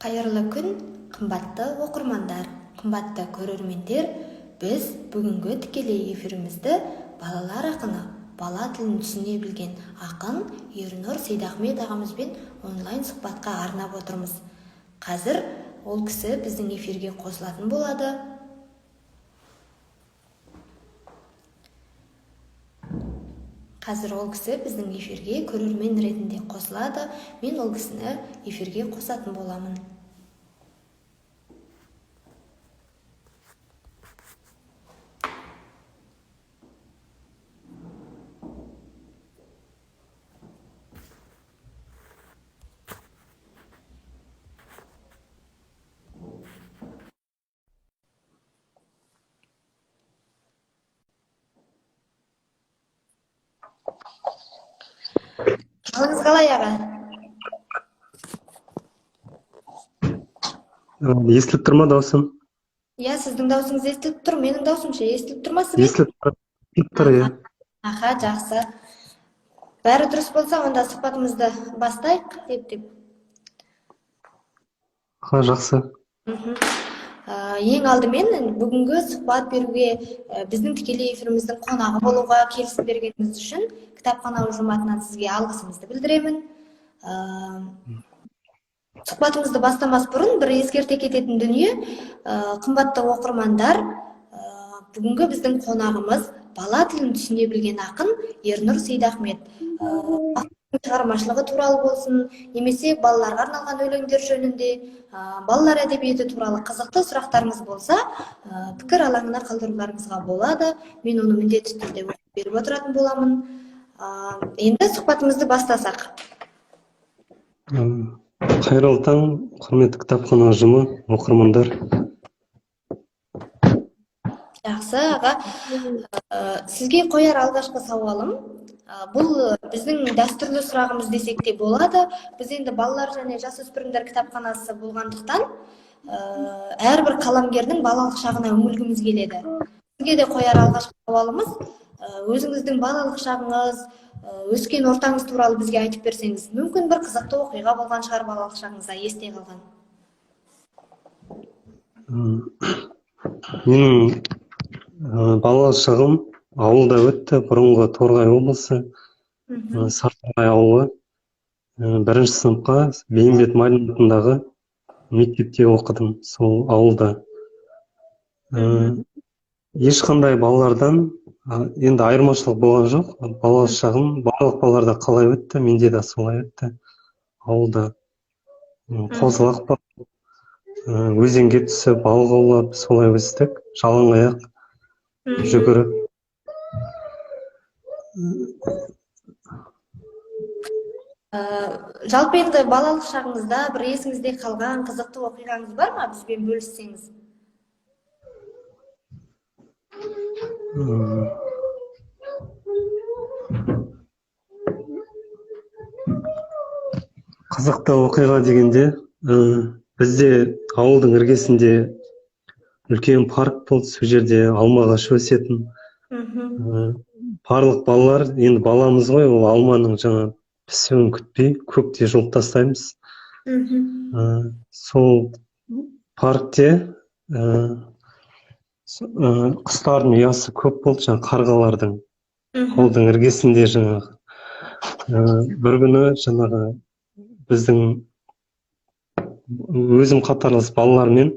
Қайырлы күн, қымбатты оқырмандар, қымбатты көрермендер. Біз бүгінгі тікелей эфирімізді балалар ақыны, бала тілін түсіне білген ақын Ернұр Сейдахмет ағамызбен онлайн сұхбатқа арнап отырмыз. Қазір ол кісі біздің эфирге қосылатын болады. Қазір ол кісі біздің эфирге көрермен ретінде қосылады. Мен ол кісіні эфирге қосатын боламын. Қалыңыз қалай, аға? Естіліп тұр ма даусым? Иә, сіздің даусыңыз естіліп тұр, менің даусым ше естіліп тұр ма сізге? Естіліп тұр, иә. Аха, жақсы. Бәрі дұрыс болса, онда сұхбатымызды бастайық, деп. Аха, жақсы. Ең алдымен бүгінгі сұхбат беруге біздің тікелей эфиріміздің қонағы болуға келісім бергеніңіз үшін кітапхана ұжыматынан сізге алғысымызды білдіремін. Сұхбатымызды бастамас бұрын бір ескерте кететін дүние, қымбатты оқырмандар, бүгінгі біздің қонағымыз бала тілін түсіне білген ақын Ернұр Сейдахмет. Шығармашылығы туралы болсын, немесе балаларға арналған өлеңдер жөнінде, балалар әдебиеті туралы қызықты сұрақтарыңыз болса, пікір алаңына қалдыруларыңызға болады. Мен оны міндетті түрде беріп отыратын боламын. Енді сұхбатымызды бастасақ. Қайырлы таң, құрметті кітапхана ұжымы, оқырмандар. Жақсы, аға. Сізге қояр алғашқы сауалым, бұл біздің дәстүрлі сұрағымыз десек те болады. Біз енді балалар және жасөспірімдер кітапханасы болғандықтан, әрбір қаламгердің балалық шағына үңілгіміз келеді. Сізге де қояр алғашқы сауалымыз, өзіңіздің балалық шағыңыз, өскен ортаңыз туралы бізге айтып берсеңіз, мүмкін бір қызықты оқиға болған шығар балалық шағыңызда есте қалған. Менің балалық шағым ауылда өтті, бұрынғы Торғай облысы, Сарыарқа ауылы. Бірінші сыныпқа Бейімбет Майлин атындағы мектепте оқыдым, сол ауылда. Ешқандай балалардан енді айырмашылық болған жоқ. Балалық шағым барлық балаларда қалай өтті, менде де солай өтті. Ауылда қозылақ бар, өзенге түсіп, балық аулап, солай өстік. Жалаң аяқ жүгіріп. Жалпы енді балалық шағыңызда бір есіңізде қалған қызықты оқиғаңыз бар ма? Бізбен бөліссеңіз. Қызықты оқиға дегенде, бізде ауылдың іргесінде үлкен парк болды, сол жерде алма ағашы өсетін. Барлық балалар, енді баламыз ғой, ол алманың жаңа пісуін күтпей, көкте жұлып тастаймыз. Сол паркте құстардың ұясы көп болды, жаңа қарғалардың. Ауылдың іргесінде жаңағы. Бір күні жаңағы біздің өзім қатарлас балалармен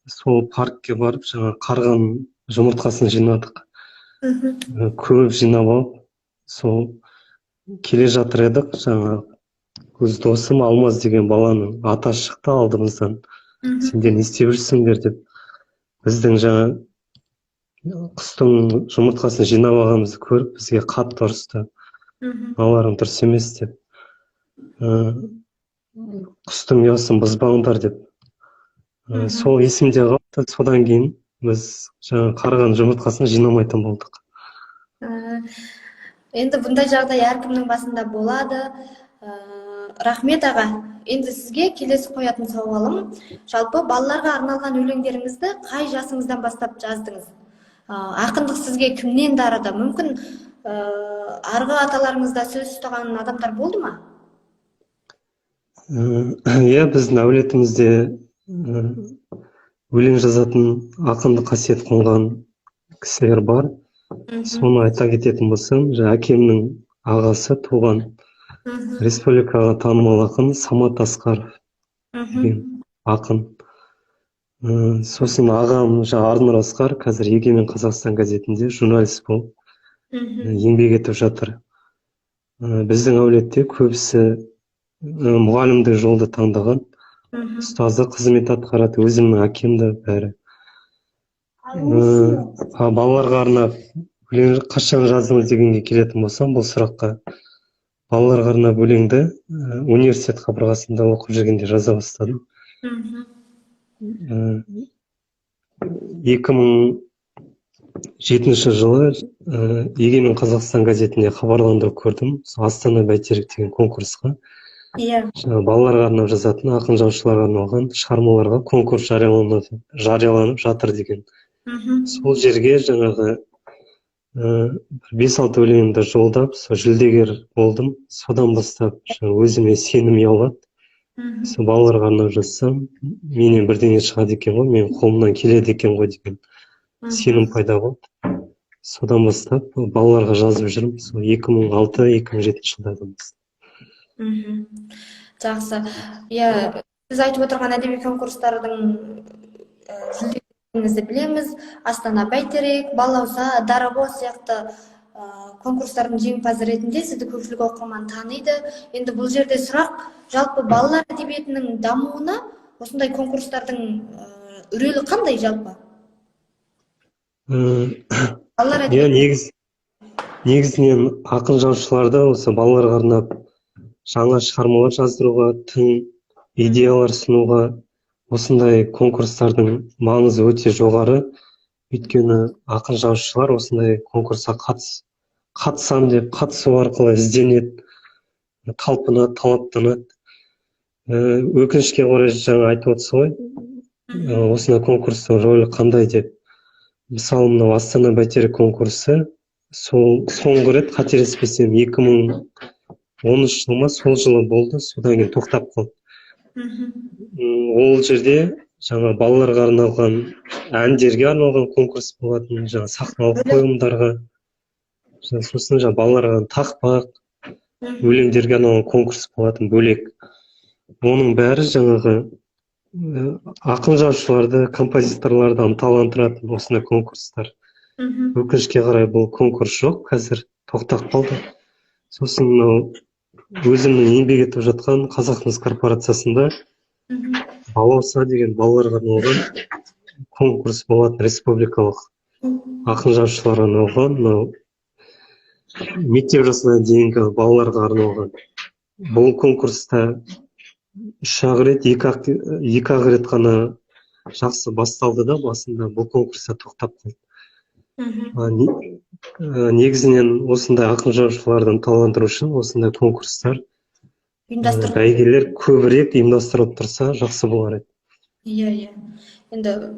сол паркке барып, жаңа қарғаның жұмыртқасын жинадық. Көп жинап алып, сол келе жатыр едік, жаңа өз досым Алмаз деген баланың атасы шықты алдымыздан. Сендер не істеп жүрсіңдер деп. Біздің жаңа құстың жұмыртқасын жинап алғанымызды көріп, бізге қатты ұрысты. Балаларың дұрыс емес деп. Құстың ұясын бұзбаңдар деп. Сол есімде қалды. Содан кейін біз жаңа қарғаның жұмыртқасын жинамайтын болдық. Енді бұндай жағдай әркімнің басында болады. Рахмет, аға. Енді сізге келесі қоятын сауалым, жалпы балаларға арналған өлеңдеріңізді қай жасыңыздан бастап жаздыңыз? Ақындық сізге кімнен дарыды? Мүмкін арғы аталарыңызда сөз ұстаған адамдар болды ма? Иә, біздің әулетімізде өлең жазатын ақынды қасиет қонған кісілер бар. Соны айта кететін болсам, әкемнің ағасы туған республикаға танымал ақын Самат Асқаров деген ақын. Сосын ағам Арнұр Асқар қазір Егемен Қазақстан газетінде журналист болып еңбек етіп жатыр. Біздің әулетте көбісі мұғалімдік жолды таңдаған, ұстаздық қызмет атқарады, өзімнің әкем де бәрі. Балаларға арнап өлең қашан жаздыңыз дегенге келетін болсам, бұл сұраққа балаларға арнап өлеңді университет қабырғасында оқып жүргенде жаза бастадым. 2007 жылы Егемен Қазақстан газетінде хабарландыру көрдім. Астана бәйтерек деген конкурсқа. Балаларға арнап жазатын, ақын жазушыларға арналған шығармаларға конкурс жарияланып жатыр деген. Сол жерге жаңағы 5-6 өлеңімді жолдап, жүлдегер болдым. Содан бастап өзіме сенім ұялады. Балаларға арнап жазсам, менен бірдеңе шығады екен ғой, менің қолымнан келеді екен ғой деген сенім пайда болды. Содан бастап балаларға жазып жүрмін. 2006-2007 жылдардан бастап. Жақсы. Сіз айтып отырған әдеби конкурстардың жүлдегеріңізді білеміз. Астана бәйтерек, Балауса, Дарабоз сияқты конкурстардың жеңімпазы ретінде сізді көпшілік оқырман таниды. Енді бұл жерде сұрақ, жалпы балалар әдебиетінің дамуына осындай конкурстардың рөлі қандай жалпы? Негізінен ақын жазушыларды осы балаларға арнап жаңа шығармалар жаздыруға, тың идеялар сұнуға осындай конкурстардың маңызы өте жоғары. Өйткені ақын жазушылар осындай конкурсқа қатысам деп қатысу арқылы ізденеді, талпынады, талаптанады. Өкінішке орай жаңа айтып отырсыз ғой, осындай конкурстың рөлі қандай деп. Мысалы, мынау Астана бәйтерек конкурсы соңғы рет қателеспесем 2013 жыл ма сол жылы болды, содан кейін тоқтап қалды. Ол жерде жаңа балаларға арналған, әндерге арналған конкурс болатын, жаңа сахналық қойылымдарға, сосын жаңа балаларға тақпақ, өлеңдерге арналған конкурс болатын бөлек. Оның бәрі жаңағы ақын жазушыларды, композиторларды ынталандыратын осындай конкурстар. Өкінішке қарай бұл конкурс жоқ, қазір тоқтап қалды. Сосын өзімнің еңбек етіп жатқан Қазақмыс корпорациясында Балауса деген балаларға арналған конкурс болатын, республикалық ақын жазушыларға арналған, мектеп жасына дейінгі балаларға арналған. Бұл конкурста 3-ақ рет, 2-ақ рет қана жақсы басталды да, басында бұл конкурста тоқтап қалды. Негізінен осындай ақын жазушыларды ынталандыру үшін осындай конкурстар, бәйгелер көбірек ұйымдастырылып тұрса жақсы болар еді. Енді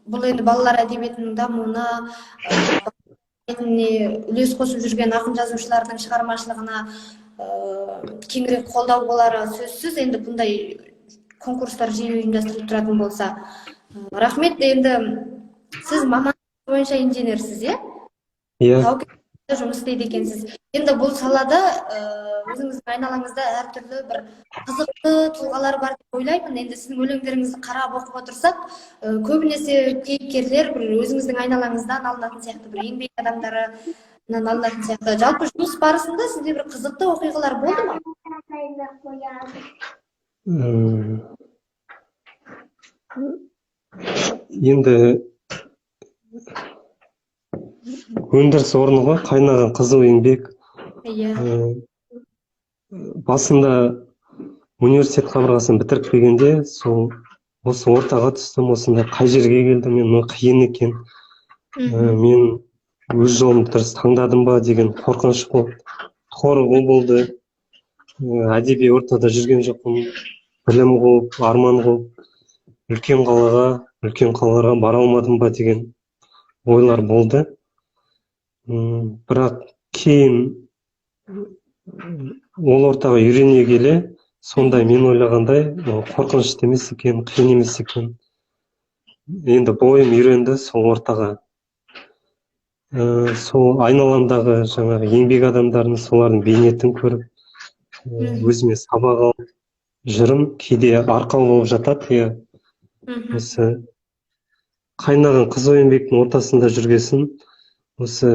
бұл балалар әдебиетінің дамуына, үлес қосып жүрген ақын жазушылардың шығармашылығына кеңірек қолдау болары сөзсіз. Енді бұндай конкурстар жиі ұйымдастырылып тұратын болса. Рахмет. Енді сіз мамандық бойынша инженерсіз, тау-кен жұмыс істейді екенсіз. Енді бұл салада өзіңіздің айналаңызда әртүрлі бір қызықты тұлғалар бар деп ойлаймын. Енді сіздің өлеңдеріңізді қарап оқып отырсақ, көбінесе кейіпкерлер бір өзіңіздің айналаңыздан алынатын сияқты, бір еңбек адамдарынан алынатын сияқты. Жалпы жұмыс барысында сізде бір қызықты оқиғалар болды ма? Енді өндіріс орны ғой, қайнаған қызу еңбек. Басында университет қабырғасын бітіріп келгенде, осы ортаға түстім, осында қай жерге келдім, мен қиын екен. Мен өз жолымды дұрыс таңдадым ба деген қорқыныш болды. Қорқу болды. Әдеби ортада жүрген жоқпын. Білім қуып, арман қуып, үлкен қалаға бара алмадым ба деген ойлар болды. Бірақ кейін ол ортаға үйрене келе, сондай мен ойлағандай қорқынышты емес екен, қиын емес екен. Енді бойым үйренді сол ортаға. Сол айналамдағы жаңағы еңбек адамдарын, солардың бейнетін көріп, өзіме сабақ алып жүрім. Кейде арқау болып жатады, иә. Осы қайнаған қызу еңбектің ортасында жүргесін, осы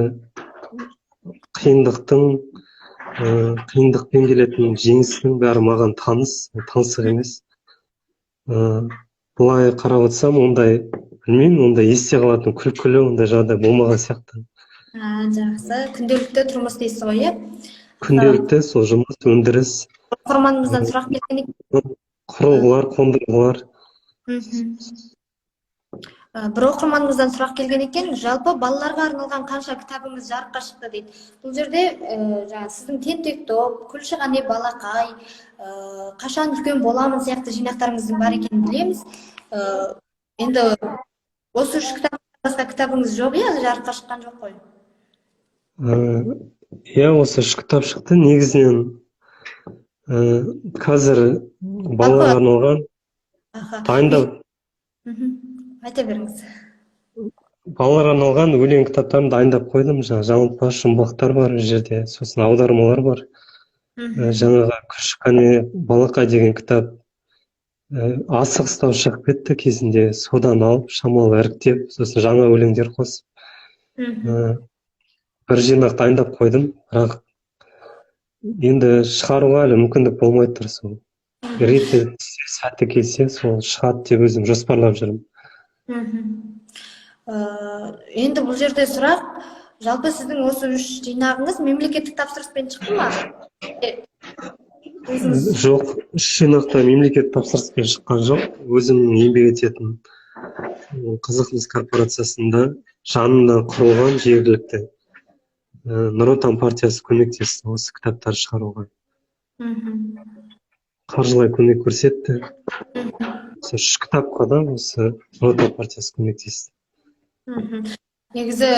қиындықпен келетін жеңістің бәрі маған таңсық емес. Былай қарап отырсам, білмеймін, ондай есте қалатын күлкілі ондай жағдай болмаған сияқты. Жақсы. Күнделікті тұрмыс дейсіз ғой, иә? Күнделікті сол жұмыс, өндіріс, Оқырманымыздан сұрақ келген екен. құрылғылар, қондырғылар. Бір оқырманымыздан сұрақ келген екен, жалпы балаларға арналған қанша кітабыңыз жарыққа шықты дейді. Бұл жерде жаңа сіздің Тентек топ, Күлшіғане балақай, қашан үлкен боламын сияқты жинақтарыңыздың бар екенін білеміз. Енді осы 3 кітаптан басқа кітабыңыз жоқ, иә, жарыққа шыққан жоқ қой? Иә, осы 3 кітап шықты. Негізінен қазір балаларға арналған дайындап, айта беріңіз. балаларға арналған өлең кітаптарын дайындап қойдым. Жаңылтпаш жұмбақтар бар жерде, сосын аудармалар бар. Жаңағы Күлшіғане балақай деген кітап асығыстау шығып кетті кезінде, содан алып шамалы іріктеп, сосын жаңа өлеңдер қосып бір жинақ дайындап қойдым, бірақ енді шығаруға әлі мүмкіндік болмай тұр. Сол реті сәті келсе сол шығады деп өзім жоспарлап жүрмін. Енді бұл жерде сұрақ, жалпы сіздің осы 3 жинағыңыз мемлекеттік тапсырыспен шықты ма? Жоқ, 3 жинақта мемлекеттік тапсырыспен шыққан жоқ. Өзімнің еңбек ететін Қызықмыс корпорациясында жанынан құрылған жергілікті Нұр Отан партиясы көмектесті осы кітаптарды шығаруға. Қаржылай көмек көрсетті. Осы 3 кітапқа да осы Нұр Отан партиясы көмектесті. Негізі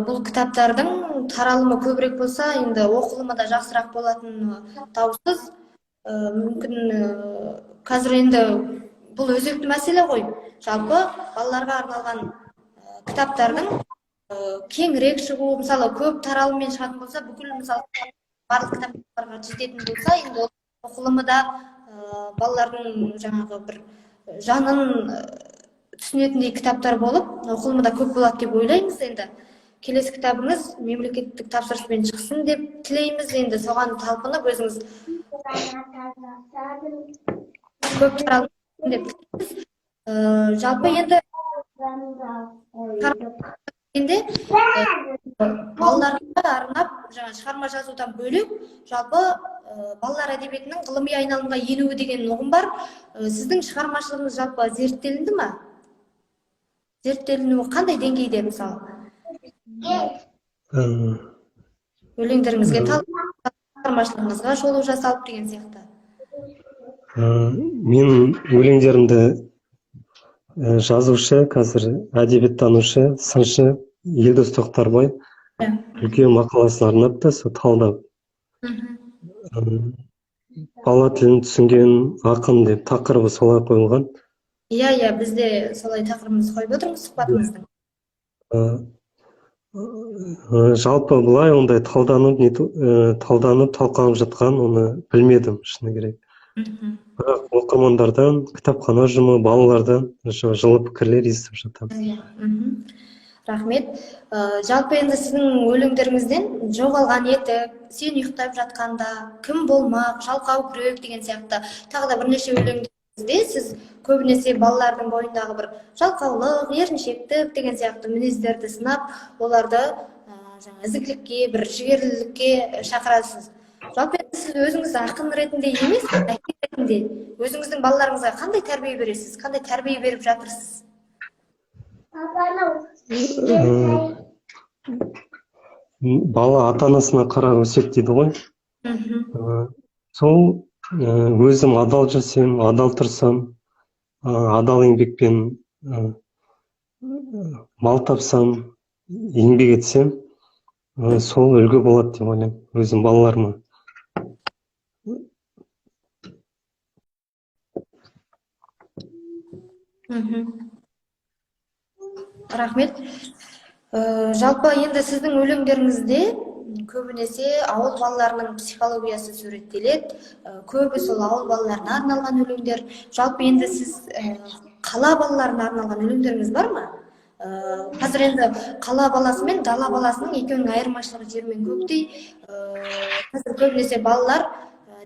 бұл кітаптардың таралымы көбірек болса, енді оқылымы да жақсырақ болатыны даусыз. Мүмкін қазір енді бұл өзекті мәселе ғой. Жалпы балаларға арналған кітаптардың кеңірек шығу, мысалы көп таралыммен шығатын болса, бүкіл мысалы барлық кітаптарға жететін болса, енді оқылымы да балалардың жаңағы бір жанын түсінетіндей кітаптар болып, оқылымы да көп болады деп ойлаймыз. Енді келесі кітабыңыз мемлекеттік тапсырыспен шықсын деп тілейміз. Енді соған талпынып өзіңіз көп таралым деп тілейміз. Жалпы енді балаларға арнап жаңа шығарма жазудан бөлек, жалпы балалар әдебиетінің ғылыми айналымға енуі деген ұғым бар. Сіздің шығармашылығыңыз жалпы зерттелінді ма? Зерттелінуі қандай деңгейде, мысалы? Өлеңдеріңізге шығармашылығыңызға шолу жасалып деген сияқты. Мен өлеңдерімді жазушы, қазір әдебиеттанушы, сыншы Елдос Тоқтарбай үлкен мақаласын арнапты, сол талдап. Бала тілін түсінген ақын деп тақырыбы солай қойылған. Иә, бізде солай тақырыбымыз қойып отырмыз сұхбатымыздың. Жалпы былай ондай талданып, талқыланып жатқан, оны білмедім, шыны керек. Бірақ оқырмандардан, кітапхана ұжымы, балалардан жылы пікірлер естіп жатамын. Рахмет. Жалпы енді сіздің өлеңдеріңізден жоғалған етік, сен ұйықтап жатқанда, кім болмақ, жалқау күрек деген сияқты тағы да бірнеше өлеңдеріңізде сіз көбінесе балалардың бойындағы бір жалқаулық, еріншектік деген сияқты мінездерді сынап, оларды ізгілікке, бір жігерлілікке шақырасыз. Жалпы сіз өзіңіз ақын ретінде емес, әке ретінде өзіңіздің балаларыңызға қандай тәрбие бересіз, қандай тәрбие беріп жатырсыз? Бала ата-анасына қарап өсек дейді ғой. Сол өзім адал жүрсем, адал тұрсам, адал еңбекпен мал тапсам, еңбек етсем, сол үлгі болады деп ойлаймын өзім балаларыма. Рахмет. Жалпы енді сіздің өлеңдеріңізде көбінесе ауыл балаларының психологиясы суреттеледі. Көбі сол ауыл балаларына арналған өлеңдер. Жалпы енді сіз қала балаларына арналған өлеңдеріңіз бар ма? Қазір енді қала баласы мен дала баласының екеуінің айырмашылығы жер мен көктей. Қазір көбінесе балалар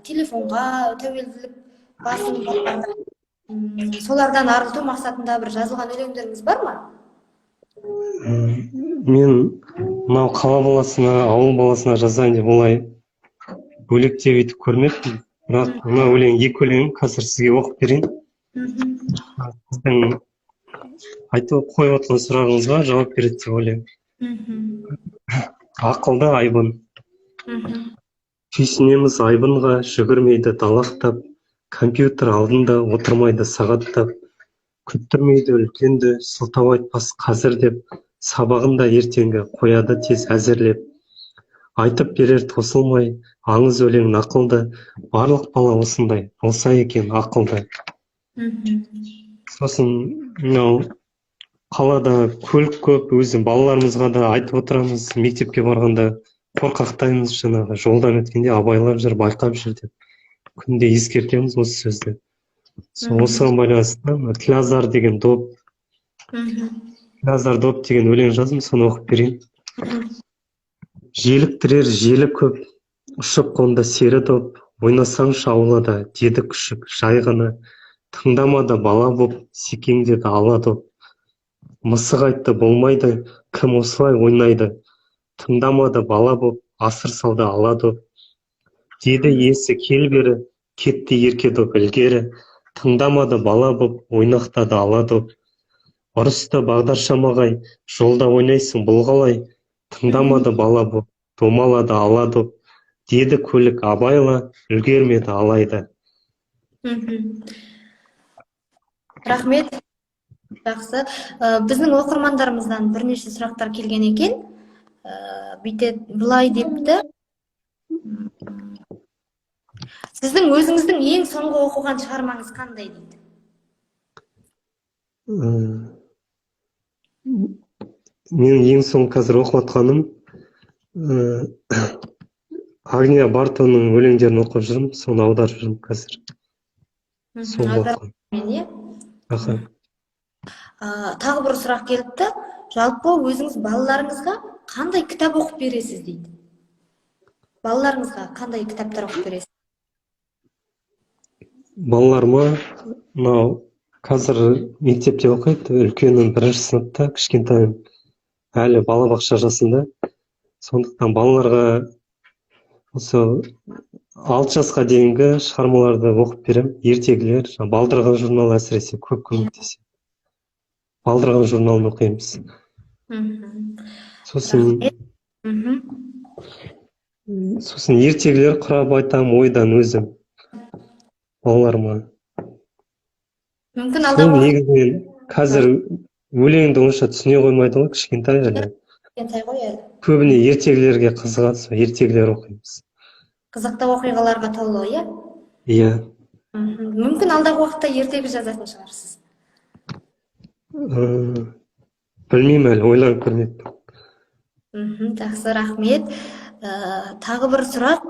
телефонға тәуелділік басым болғанда, солардан арылту мақсатында бір жазылған өлеңдеріңіз бар ма? Мен мынау қала баласына, ауыл баласына жазайын деп олай бөлектеп етіп көрмеппін. Бірақ мына өлең, екі өлең қазір сізге оқып берейін. Сіздің айтып қойып отқан сұрағыңызға жауап береді деп ойлаймын. Ақылды айбын. Түйсінеміз айбынға, жүгірмейді далақтап, компьютер алдында отырмайды сағаттап, күттірмейді үлкенді, сылтау айтпас қазір деп, сабағында ертеңгі қояды тез әзірлеп. Айтып берер тосылмай, аңыз өлең нақылды, барлық бала осындай, болса екен ақылды. Сосын мынау қалада көлік көп, өзі балаларымызға да айтып отырамыз, мектепке барғанда қорқақтаймыз, жаңағы жолдан өткенде абайлап жүр, байқап жүр деп. Күнде ескертеміз осы сөзді. Осыған байланысты Тілазар деген доп, Тілазар доп деген өлең жаздым, соны оқып берейін. Желіктірер желі көп, ұшып қонды сері доп, ойнасаңшы аулада, деді күшік, жай ғана, тыңдамады бала боп, секеңдеді ала доп. Мысық айтты болмайды, кім осылай ойнайды, тыңдамады бала боп, асыр салды ала доп. Деді иесі кел бері, кетті ерке доп ілгері, тыңдамады бала боп, ойнақтады ала доп. Ұрысты бағдаршамағай, жолда ойнайсың бұл қалай, тыңдамады бала боп, домалады ала доп. Деді көлік абайла, үлгермеді алайда. Рахмет. Жақсы. Біздің оқырмандарымыздан бірнеше сұрақтар келген екен. Бұлай депті. Сіздің өзіңіздің ең соңғы оқыған шығармаңыз қандай дейді? Мен ең соң қазір оқып отқаным Агния Бартоның өлеңдерін оқып жүрмін, соны аударып жүрмін қазір. Соны оқып. Тағы бір сұрақ келіпті. Жалпы өзіңіз балаларыңызға қандай кітап оқып бересіз дейді? Балаларыңызға қандай кітаптар оқып бересіз? Балаларыма мынау қазір мектепте оқиды, үлкенім 1-ші сыныпта, кішкентайым әлі балабақша жасында. Сондықтан балаларға осы 6 жасқа дейінгі шығармаларды оқып берем. Ертегілер, балдырған журнал әсіресе көп көмектеседі. Балдырған журналын оқимыз. Сосын ертегілер құрап айтам ойдан өзім балаларыма. Мүмкін алдағы негізінен қазір өлеңді онша түсіне қоймайды ғой, кішкентай әлі. Көбіне ертегілерге қызығады, сол ертегілер оқимыз. Қызықты оқиғаларға толы, иә? Иә. Мүмкін алдағы уақытта ертегі жазатын шығарсыз. Білмеймін әлі, ойланып көрмеппін. Жақсы, рахмет. Тағы бір сұрақ.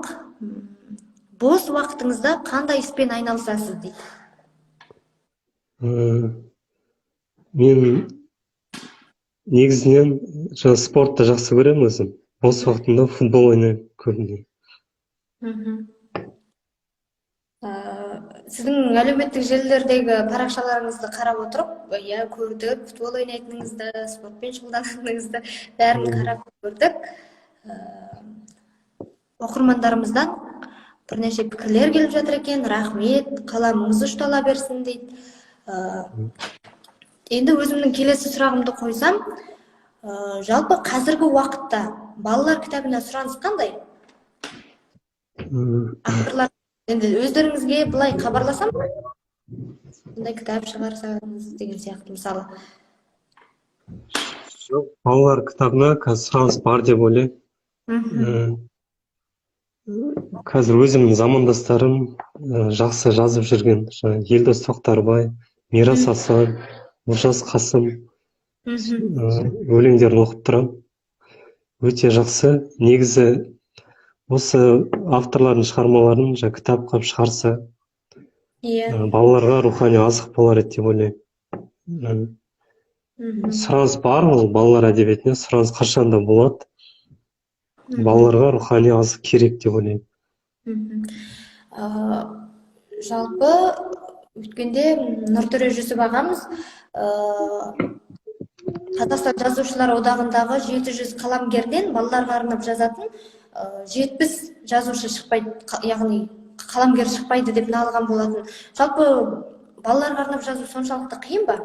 Бос уақытыңызда қандай іспен айналысасыз дейді? Мен негізінен спортты жақсы көремін өзім. Бос уақытымда футбол ойнаймын көбіне. Сіздің әлеуметтік желілердегі парақшаларыңызды қарап отырып, көрдік, футбол ойнайтыныңызды, спортпен шұғылданатыныңызды бәрін қарап көрдік. Оқырмандарымыздан бірнеше пікірлер келіп жатыр екен. Рахмет, қаламыңыз ұштала берсін дейді. Енді өзімнің келесі сұрағымды қойсам, жалпы қазіргі уақытта балалар кітабына сұраныс қандай? Авторлар енді өздеріңізге былай хабарласам, бұндай кітап шығарсаңыз деген сияқты мысалы. Балалар кітабына қазір сұраныс бар деп ойлаймын. Қазір өзімнің замандастарым жақсы жазып жүрген, Елдос Тоқтарбай, Мирас Асан, Олжас Қасым Мхм. өлеңдерін оқып тұрам. Өте жақсы. Негізі осы авторлардың шығармаларын кітап қылып шығарса, Иә. балаларға рухани азық болар еді деп ойлаймын. Мхм. Сұраныс бар, ол балалар әдебиетіне сұраныс қашанда болады. Мхм. Балаларға рухани азық керек деп ойлаймын. Мхм. Жалпы өткенде Нұртөре Жүсіп ағамыз Қазақстан Жазушылар одағындағы 700 қаламгерден балаларға арнап жазатын 70 жазушы шықпайды, яғни қаламгер шықпайды деп налыған болатын. Жалпы балаларға арнап жазу соншалықты қиын ба?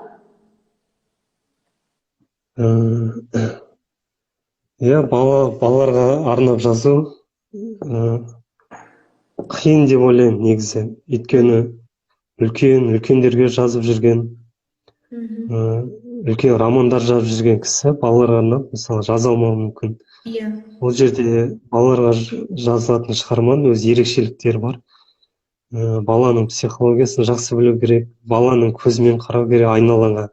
Иә, балаларға арнап жазу қиын деп ойлаймын негізі. Өйткені үлкендерге жазып жүрген, үлкен романдар жазып жүрген кісі балаларға арнап мысалы жаза алмауы мүмкін. Иә. Ол жерде балаларға жазылатын шығарманың өз ерекшеліктері бар. Баланың психологиясын жақсы білу керек, баланың көзімен қарау керек айналаңа,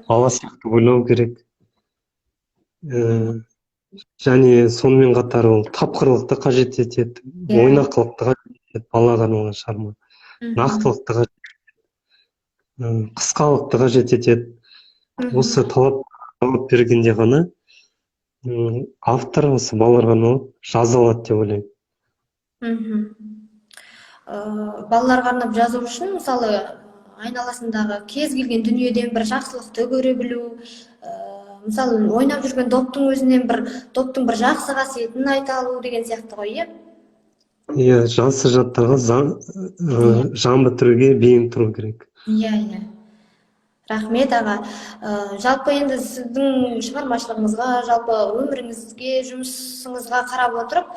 бала сияқты ойлау керек. Және сонымен қатар ол тапқырлықты қажет етеді, ойнақылықты қажет етеді балаға арналған шығарма. Нақтылықты қажет етеді, қысқалықты қажет етеді. Осы талап бергенде ғана автор осы балаларға арналып жаза алады деп ойлаймын. Балаларға арнап жазу үшін мысалы айналасындағы кез келген дүниеден бір жақсылықты көре білу, мысалы ойнап жүрген доптың өзінен топтың бір жақсы қасиетін айта алу деген сияқты ғой, иә? Иә, жасы жаттарға жан бітіруге бейім тұру керек. Иә. Рахмет аға. Жалпы енді сіздің шығармашылығыңызға, жалпы өміріңізге, жұмысыңызға қарап отырып,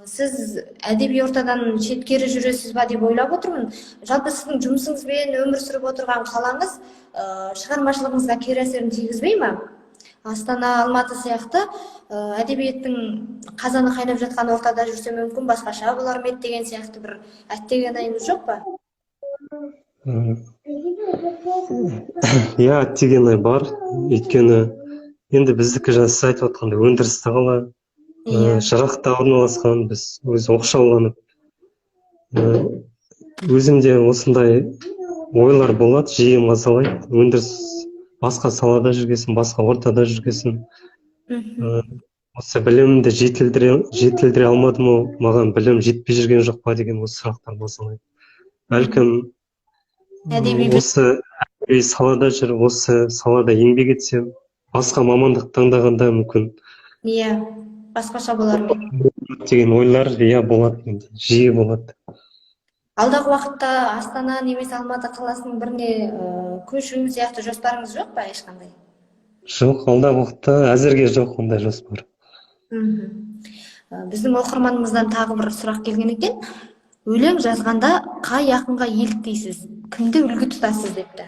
сіз әдеби ортадан шеткері жүресіз ба деп ойлап отырмын. Жалпы сіздің жұмысыңызбен өмір сүріп отырған қалаңыз шығармашылығыңызға кері әсерін тигізбей ма? Астана, Алматы сияқты әдебиеттің қазаны қайнап жатқан ортада жүрсе мүмкін басқаша болар ма еді деген сияқты бір әттеген айыңыз жоқ па? Иә, әттеген ай бар. Өйткені енді біздікі сіз айтып отқандай өндірісті қала, жырақта орналасқан, біз өзі оқшауланып. Өзімде осындай ойлар болады, жиі мазалайды. Өндіріс басқа салада жүргесін, басқа ортада жүргесін. Осы білімді жетілдіре алмадым ау, маған білім жетпей жүрген жоқ па деген осы сұрақтар мазалайды. Бәлкім осы салада жүр, осы салада еңбек етсе, басқа мамандық таңдағанда мүмкін. Иә, басқаша болар ма? Деген ойлар болады, жиі болады. Алдағы уақытта Астана немесе Алматы қаласының біріне көшу сияқты жоспарыңыз жоқ па ешқандай? Жоқ, алдағы уақытта әзірге жоқ ондай жоспар. Біздің оқырманымыздан тағы бір сұрақ келген екен. Өлең жазғанда қай ақынға еліктейсіз? Кімді үлгі тұтасыз депті?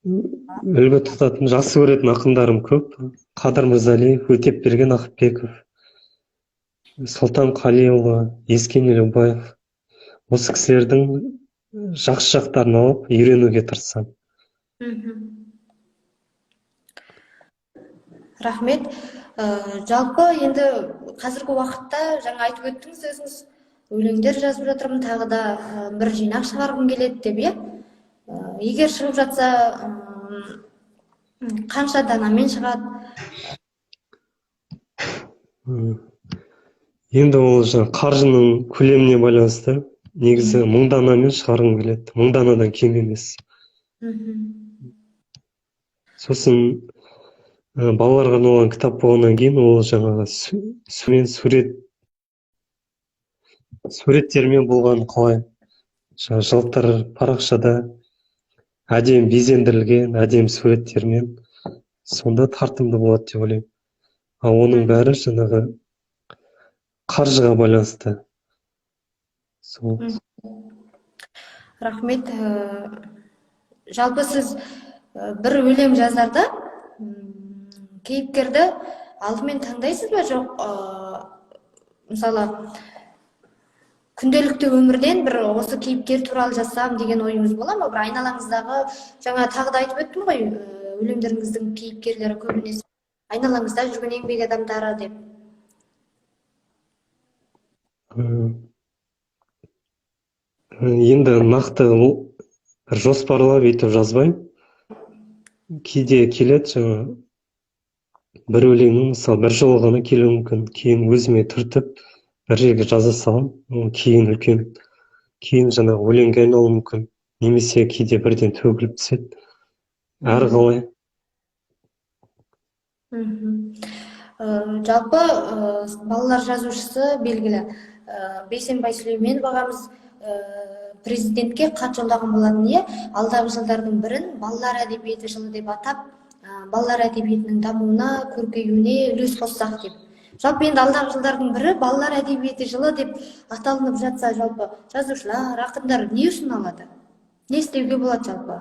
Үлгі тұтатын, жақсы көретін ақындарым көп. Қадыр Мырзалиев, Өтепберген Ақыпбеков, Сұлтан Қалиұлы, Ескен Елубаев. Осы кісілердің жақсы жақтарын алып, үйренуге тырысамын. Рахмет. Жалпы енді қазіргі уақытта жаңа айтып өттіңіз өзіңіз, өлеңдер жазып жатырмын, тағы да бір жинақ шығарғым келеді деп, иә? Егер шығып жатса, қанша данамен шығады? Енді ол қаржының көлеміне байланысты. Негізі 1000 данамен шығарғым келеді. 1000 данадан кем емес. Сосын балаларға арналған кітап болғаннан кейін ол жаңағы суреттермен болған қалай жылтыр парақшада әдемі безендірілген әдемі суреттермен сонда тартымды болады деп ойлаймын. Ал оның бәрі жаңағы қаржыға байланысты. Рахмет. Жалпы сіз бір өлең жазарда кейіпкерді алдымен таңдайсыз ба, жоқ мысалы күнделиктүү өмүрден бир осы кейипкер тууралуу жазсам деген оюңуз болому? Бир айналаңыздагы, жаңа тагы да айтып өттүм ғой, өлөңдөрүңүздүн кейипкерлери көбүнесе айналаңызда жүргөн эмгек адамдары деп. Енді нақты бір жоспарлап өйтіп жазбаймын. Кейде келеді жаңа бір өлеңім мысалы бір жолы ғана келуі мүмкін, кейін өзіме түртіп бір жерге жаза саламын, кейін жаңағы өлеңге айналуы мүмкін, немесе кейде бірден төгіліп түседі. Әрі қалай. Жалпы балалар жазуучусу белгилүү Бейсенбай Сүлейменов агамыз президентке кат жолдогон болотун. Алдагы жылдардын бирин балалар адебияты жылы деп атап, балалар адебиятынын дамууна, көркөйүүнө үлөс коссак деп. Жалпы енді алдағы жылдардың бірі балалар әдебиеті жылы деп аталынып жатса, жалпы жазушылар, ақындар не үшін алады? Не істеуге болады жалпы?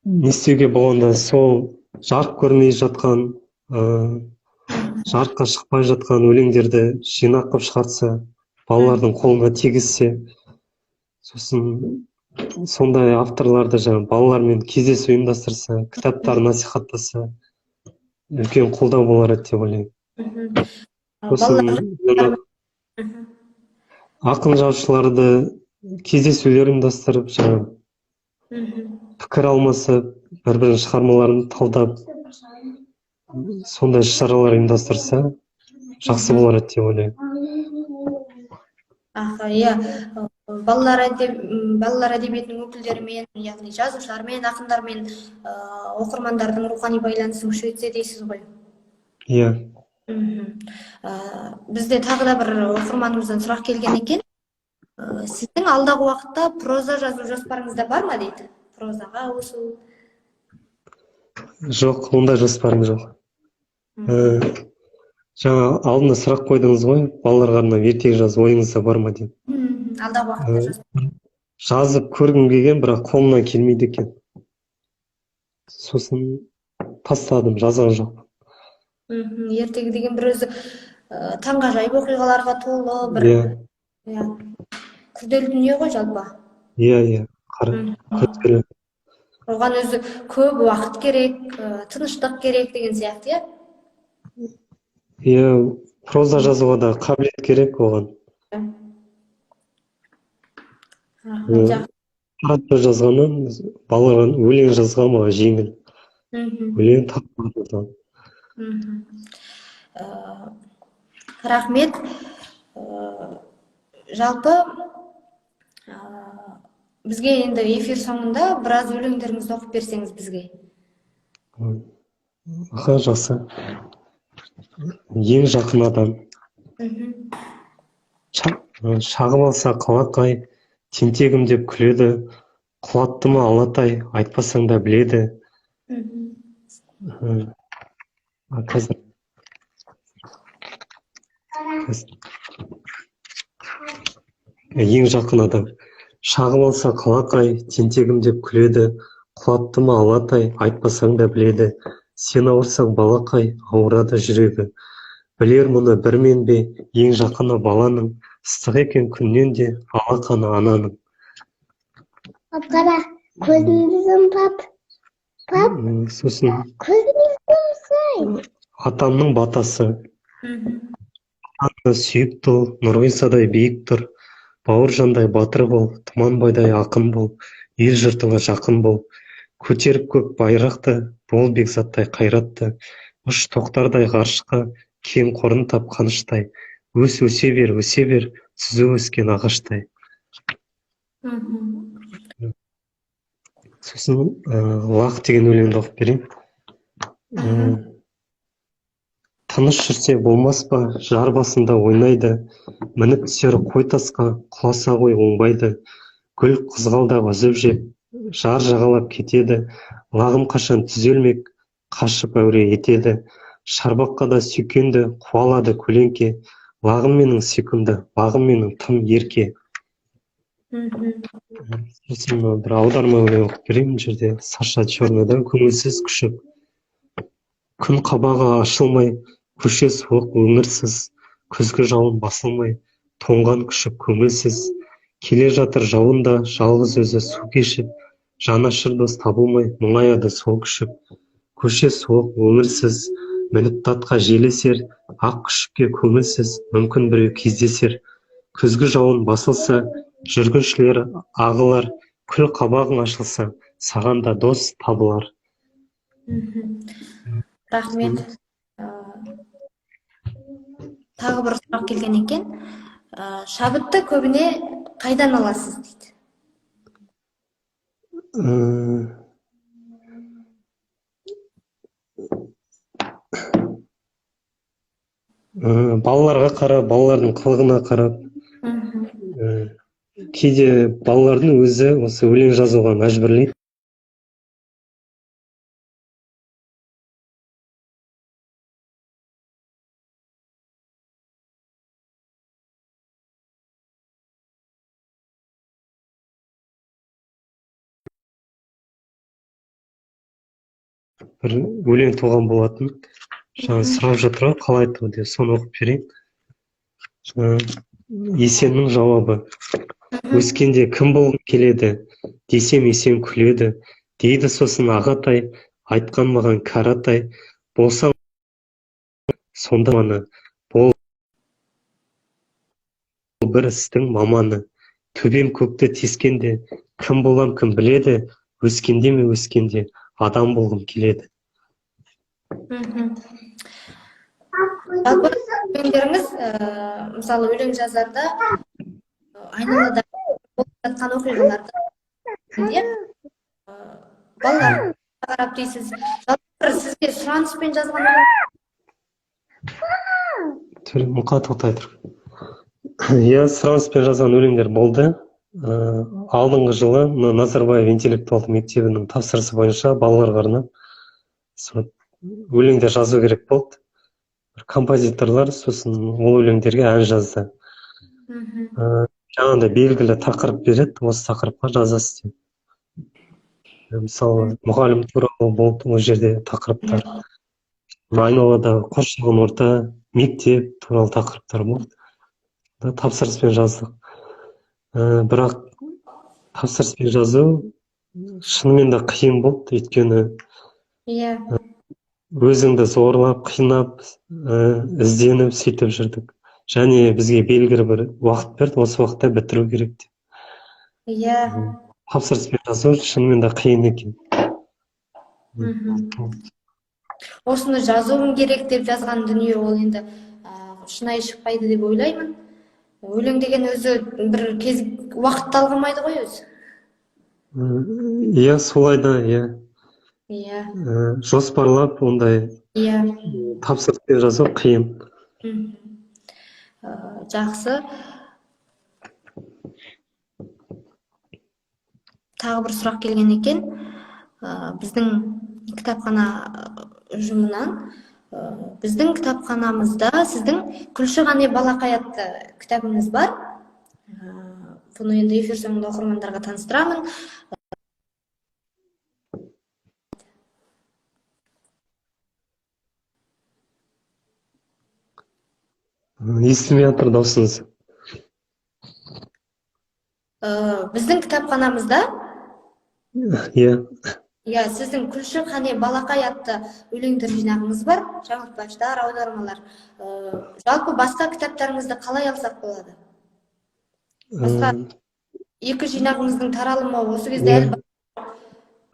Не істеуге болғанда сол жарық көрмей жатқан, жарыққа шықпай жатқан өлеңдерді жинақ қылып шығартса, балалардың қолына тигізсе, сосын сондай авторларды жаңа балалармен кездесу ұйымдастырса, кітаптар насихаттаса, үлкен қолдау болар еді деп ойлаймын. Сосын ақын жазушыларды кездесулер ұйымдастырып, жаңа пікір алмасып, бір-бірінің шығармаларын талдап, сондай шаралар ұйымдастырса, жақсы болар еді деп ойлаймын. Иә, балалар әдебиетінің өкілдерімен, яғни жазушылармен, ақындармен оқырмандардың рухани байланысын күшейтсе дейсіз ғой? Иә. Бізде тағы да бір оқырманымыздан сұрақ келген екен. Сіздің алдағы уақытта проза жазу жоспарыңызда бар ма дейді? Прозаға ауысу? Жоқ, ондай жоспарым жоқ. Жаңа алдына сұрақ қойдыңыз ғой, балаларға арнап ертегі жазу ойыңызда бар ма деп. Алдағы уақытта жоспар. Жазып көргім келген, бірақ қолымнан келмейді екен. Сосын тастадым, жазған жоқ. Ертегі деген бір өзі таңғажайып оқиғаларға толы, бір күрделі дүние ғой жалпы. Иә, күрделі. Оған өзі көп уақыт керек, тыныштық керек деген сияқты, иә? Проза жазуға да қабілет керек оған. Қатты жазғаннан балаларға өлең жазған маған жеңіл. Өлең таппады. Рахмет. Жалпы бізге енді эфир соңында біраз өлеңдеріңізді оқып берсеңіз бізге. Жақсы. Ең жақын адам. Шағып алса қалақай, тентегім деп күледі, құлатты ма алатай, айтпасаң да біледі. Қазір. Ең жақын адам. Шағып алса қалақай, тентегім деп күледі, құлатты ма алатай, айтпасаң да біледі. Сен ауырсаң балақай, ауырады жүрегі. Білер мұны бірмен бе, ең жақыны баланың, ыстық екен күннен де алақаны ананың. Қара, көзіңді жұмсап. Сосын Көзіңді жұмсай. атамның батасы. Атаны сүйіп тұл, Нұрғисадай биік тұр. Бауыржандай батыр бол, Тұманбайдай ақын бол, ел жұртыңа жақын бол. Көтеріп көк байрақты, бол бекзаттай қайратты. Ұш тоқтардай ғарышқа, кең қорын тап қаныштай. Өсе бер, түзу өскен ағаштай. Сосын лақ деген өлеңді оқып берейін. Тыныш жүрсе болмас па, жар басында ойнайды. Мініп түсер қой тасқа, құласа ғой оңбайды. Гүл қызғалдақ үзіп жеп, жар жағалап кетеді. Лағым қашан түзелмек, қашып әуре етеді. Шарбаққа да сүйкенді, қуалады көлеңке. Лағым менің сүйкімді, бағым менің тым ерке. Сосын бір аударма өлең оқып берейін, жерде Саша Черныйдан көңілсіз күшік. күн қабағы ашылмай, көше суық өңірсіз, күзгі жауын басылмай, тоңған күшік көңілсіз, келе жатыр жауында жалғыз өзі су кешіп, жанашыр дос табылмай, мұңаяды сол күшік. Көше суық өңірсіз, мініп атқа желесер, ақ күшікке көңілсіз, мүмкін біреу кездесер. Күзгі жауын басылса, жүргіншілер ағылар, күл қабағың ашылса, саған да дос табылар. Рахмет. Тағы бір сұрақ келген екен. Шабытты көбіне қайдан аласыз дейді. Балаларға қарап, балалардың қылығына қарап, кейде балалардың өзі осы өлең жазуға мәжбүрлейді. Бір өлең туған болатын. Жаңа сұрап жатыр ғой, қалай айтты деп, соны оқып берейін. Есеннің жауабы. Өскенде кім болғым келеді, десем есен күледі, дейді сосын ағатай, айтқан маған кәратай, болсаң сонда маны, бол бір істің маманы. Төбем көкті тескенде, кім болам кім біледі, өскенде ме өскенде, адам болғым келеді. Жалпы өлеңдеріңіз, мысалы өлең жазарда айналада болып жатқан оқиғаларды балаларға қарап дейсіз. Жалпы сізге сұраныспен жазған Мұқа тоқтай тұр. Иә, сұраныспен жазған өлеңдер болды. Алдыңғы жылы Назарбаев интеллектуалды мектебінің тапсырысы бойынша балаларға арнап өлеңдер жазу керек болды. Композиторлар сосын ол өлеңдерге ән жазды. Жаңағыдай белгілі тақырып береді, осы тақырыпқа жазасыз деп. Мысалы, мұғалім туралы болды ол жерде тақырыптар. Айналадағы қоршаған орта, мектеп туралы тақырыптар болды. Тапсырыспен жаздық. Бірақ тапсырыспен жазу шынымен де қиын болды, өйткені өзіңді зорлап, қинап, ізденіп, сөйтіп жүрдік. Және бізге белгілі бір уақыт берді, осы уақытта бітіру керек деп. Тапсырыспен жазу шынымен де қиын екен. осыны жазуым керек деп жазған дүние ол енді шынайы шықпайды деп ойлаймын. Өлең деген өзі бір кез уақыт талғамайды ғой өзі. Иә, солай да, иә. Жоспарлап ондай тапсырыспен жазу қиын. Жақсы. Тағы бір сұрақ келген екен. Біздің кітапхана ұжымынан, біздің кітапханамызда сіздің Күлші Ғане Балақай атты кітабыңыз бар. Бұны енді эфир соңында оқырмандарға таныстырамын. Естілмей жатыр даусыңыз. Біздің кітапханамызда сіздің Күлші Ғане Балақай атты өлеңдер жинағыңыз бар, жаңылтпаштар, аудармалар. Жалпы басқа кітаптарыңызды қалай алсақ болады? Басқа екі жинағыңыздың таралымы осы кезде әлі бар.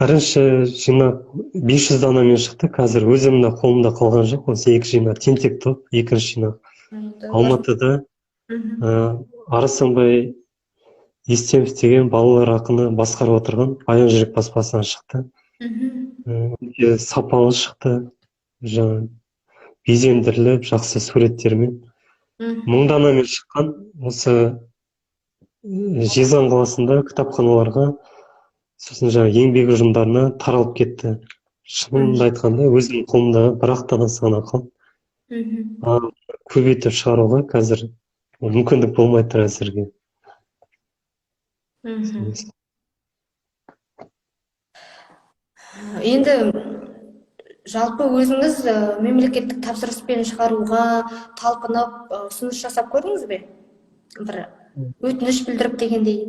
Бірінші жинақ 500 данамен шықты, қазір өзімде қолымда қалған жоқ, осы екі жинақ тентек топ, екінші жинақ. Алматыда Арысанбай Естемов деген балалар ақыны басқарып отырған Аян жүрек баспасынан шықты. Сапалы шықты, безендіріліп, жақсы суреттермен. 1000 данамен шыққан. Осы Жезқазған қаласында кітапханаларға, сосын еңбек ұжымдарына таралып кетті. Шынымды айтқанда, өзім қолымда бір-ақ данасы ғана қалды. Көбейтіп шығаруға қазір мүмкіндік болмай тұр әзірге. Енді жалпы өзіңіз мемлекеттік тапсырыспен шығаруға талпынып ұсыныс жасап көрдіңіз бе? Бір өтініш білдіріп дегендей.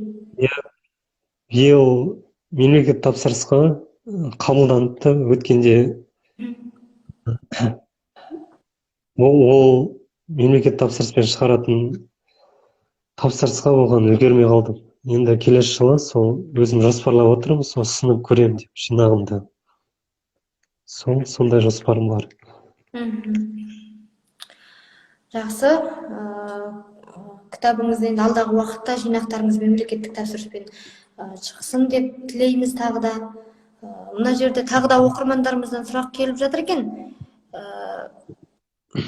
биыл мемлекеттік тапсырысқа қабылданыпты. Өткенде ол мемлекеттік тапсырыспен шығаратын тапсырысқа оған үлгермей қалдым. Енді келесі жылы сол өзім жоспарлап отырмын, сол сынып көремін деп жинағымды. Сондай жоспарым бар. Жақсы. Кітабыңыз енді алдағы уақытта жинақтарыңыз мемлекеттік тапсырыспен шықсын деп тілейміз тағы да. Мына жерде тағы да оқырмандарымыздан сұрақ келіп жатыр екен.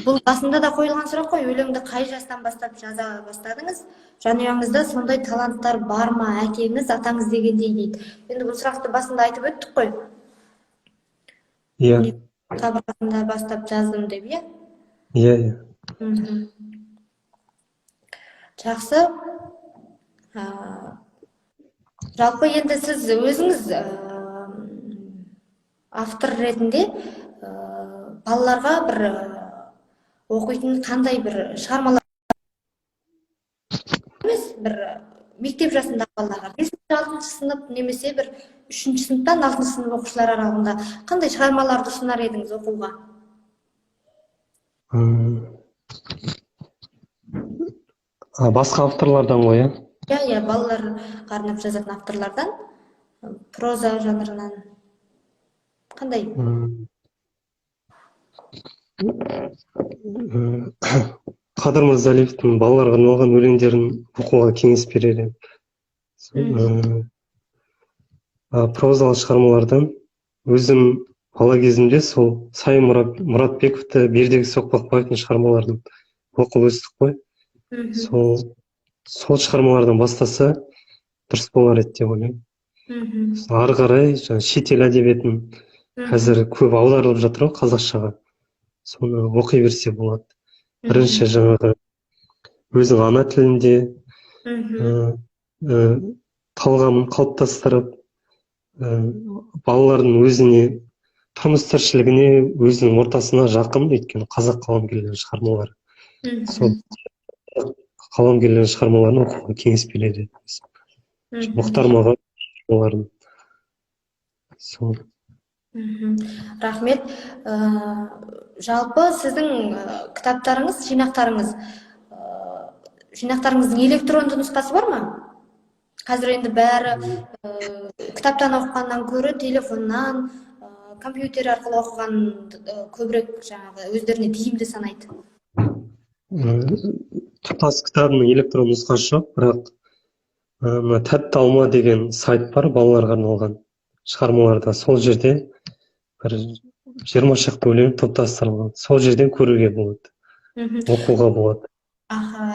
Бұл басында да қойылған сұрақ қой, өлеңді қай жастан бастап жаза бастадыңыз? Жанұяңызда сондай таланттар бар ма, әкеңіз, атаңыз дегендей дейді. Енді бұл сұрақты басында айтып өттік қой. Иә. Қабырғасында бастап жаздым деп, иә? Иә. Жақсы. Жалпы енді сіз өзіңіз автор ретінде балаларға бір оқитын қандай бір шығармалар емес, бір мектеп жасындағы балаларға 5-6 сынып немесе бір 3-ші сыныптан 6-шы сынып оқушылар аралығында қандай шығармаларды ұсынар едіңіз оқуға? Басқа авторлардан ғой, Иә, балаларға арнап жазатын авторлардан, проза жанрынан қандай? Қадыр Мырзалиевтің балаларға арналған өлеңдерін оқуға кеңес берер едім. Прозалық шығармалардан өзім бала кезімде сол Сайын Мұратбековті, Бердібек Соқпақбаевтың шығармаларын оқып өстік қой. Сол шығармалардан бастаса дұрыс болар еді деп ойлаймын. Ары қарай шетел әдебиетін қазір көп аударылып жатыр ғой қазақшаға. Соны оқи берсе болады. Бірінші жаңағы өзің ана тілінде талғамын қалыптастырып, балалардың өзіне, тұрмыс тіршілігіне, өзінің ортасына жақын, өйткені қазақ қаламгерлерінің шығармалары. Сол қаламгерлердің шығармаларын оқуға кеңес береді. Мұхтар Мағауин шығармаларын. Рахмет. Жалпы сіздің кітаптарыңыз, жинақтарыңыздың электронды нұсқасы бар ма? Қазір енді бәрі кітаптан оқығаннан көрі телефоннан, компьютер арқылы оқыған көбірек жаңағы өздеріне тиімді санайды. Тұтас кітабының электронды нұсқасы жоқ, бірақ Тәтті алма деген сайт бар, балаларға арналған шығармаларда. Сол жерде бір 20 шақты өлең топтастырылған. Сол жерден көруге болады, оқуға болады.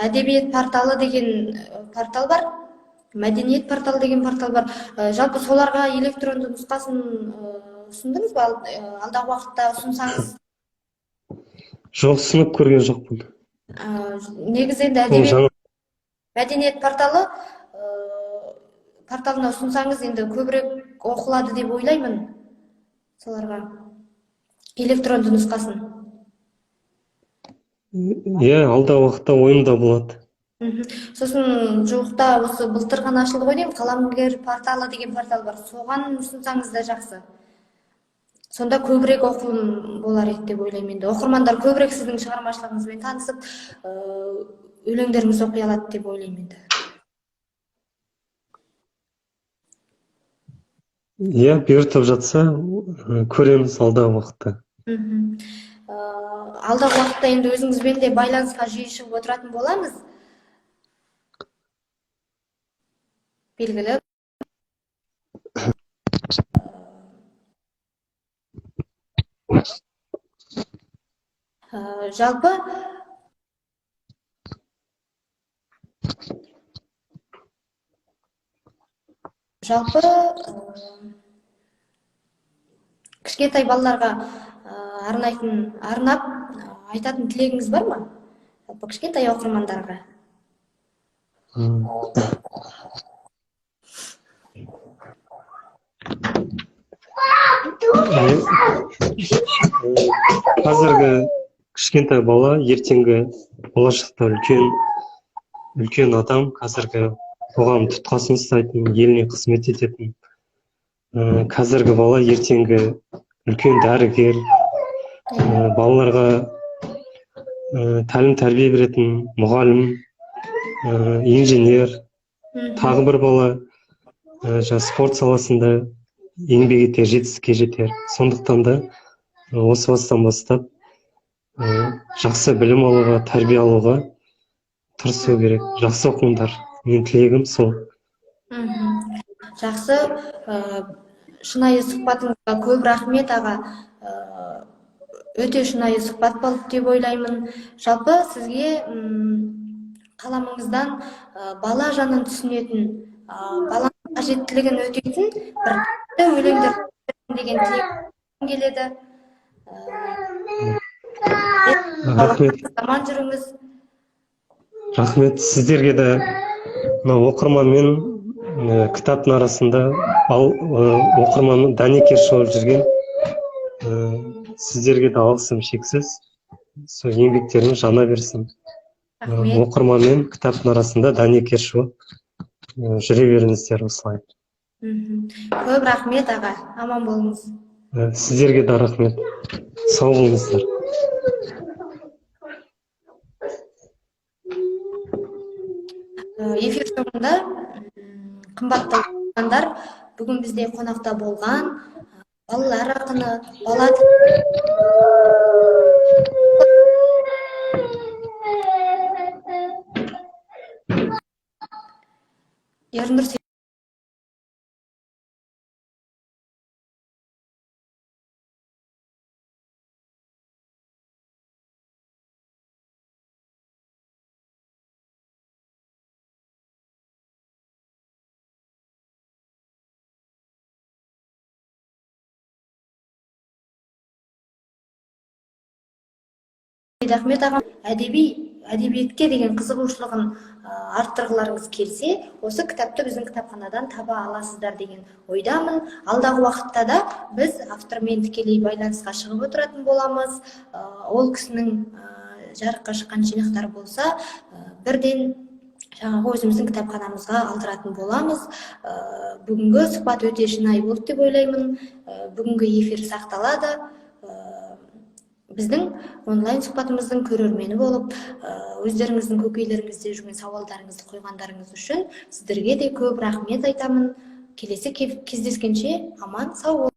Әдебиет порталы деген портал бар, мәдениет порталы деген портал бар. Жалпы соларға электронды нұсқасын ұсындыңыз ба? Алдағы уақытта ұсынсаңыз? Жоқ, сынып көрген жоқпын. Негізі енді мәдениет порталына ұсынсаңыз енді көбірек оқылады деп ойлаймын соларға электронды нұсқасын. Иә, алдағы уақытта ойымда болады. Сосын жуықта осы былтыр ғана ашылды ғой деймін, қаламгер порталы деген портал бар. Соған ұсынсаңыз да жақсы. Сонда көбірек оқылым болар еді деп ойлаймын енді. Оқырмандар көбірек сіздің шығармашылығыңызбен танысып, өлеңдеріңіз оқи алады деп ойлаймын енді. Иә, бұйыртып жатса, көреміз алдағы уақытта. Алдағы уақытта енді өзіңізбен де байланысқа жиі шығып отыратын боламыз. Белгілі. Жалпы кішкентай балаларға арнап айтатын тілегіңіз бар ма? Жалпы кішкентай оқырмандарға. Қазіргі кішкентай бала ертеңгі болашақта үлкен адам, қазіргі қоғам тұтқасын ұстайтын, еліне қызмет ететін. Қазіргі бала ертеңгі үлкен дәрігер, балаларға тәлім тәрбие беретін мұғалім, инженер, тағы бір бала спорт саласында еңбек етер, жетістікке жетер. Сондықтан да осы бастан бастап жақсы білім алуға, тәрбие алуға тырысу керек. Жақсы оқыңдар. Менің тілегім сол. Жақсы, шынайы сұхбатыңызға көп рахмет аға. Өте шынайы сұхбат болды деп ойлаймын. Жалпы сізге қаламыңыздан бала жанын түсінетін, баланың қажеттілігін өтейтін бір өлеңдер деген тілегім келеді. Рахмет. Аман жүріңіз. Рахмет. Сіздерге де оқырман мен кітаптың арасында оқырман дәнекер болып жүрген сіздерге де алғысым шексіз. Сол еңбектеріңіз жана берсін. Оқырман мен кітаптың арасында дәнекер болып жүре беріңіздер осылай. Көп рахмет аға. Аман болыңыз. Сіздерге де рахмет. Сау болыңыздар. Эфир соңында қымбатты оқырмандар, бүгін бізде қонақта болған балалар ақыны, бала Ернұр Ахмет ағам әдебиетке деген қызығушылығын арттырғыларыңыз келсе, осы кітапты біздің кітапханадан таба аласыздар деген ойдамын. Алдағы уақытта да біз автормен тікелей байланысқа шығып отыратын боламыз. Ол кісінің жарыққа шыққан жинақтары болса, бірден жаңағы өзіміздің кітапханамызға алдыратын боламыз. Бүгінгі сұхбат өте шынайы болды деп ойлаймын. Бүгінгі эфир сақталады. Біздің онлайн сұхбатымыздың көрермені болып, өздеріңіздің көкейлеріңізде жүрген сауалдарыңызды қойғандарыңыз үшін сіздерге де көп рахмет айтамын. Келесі кездескенше аман сау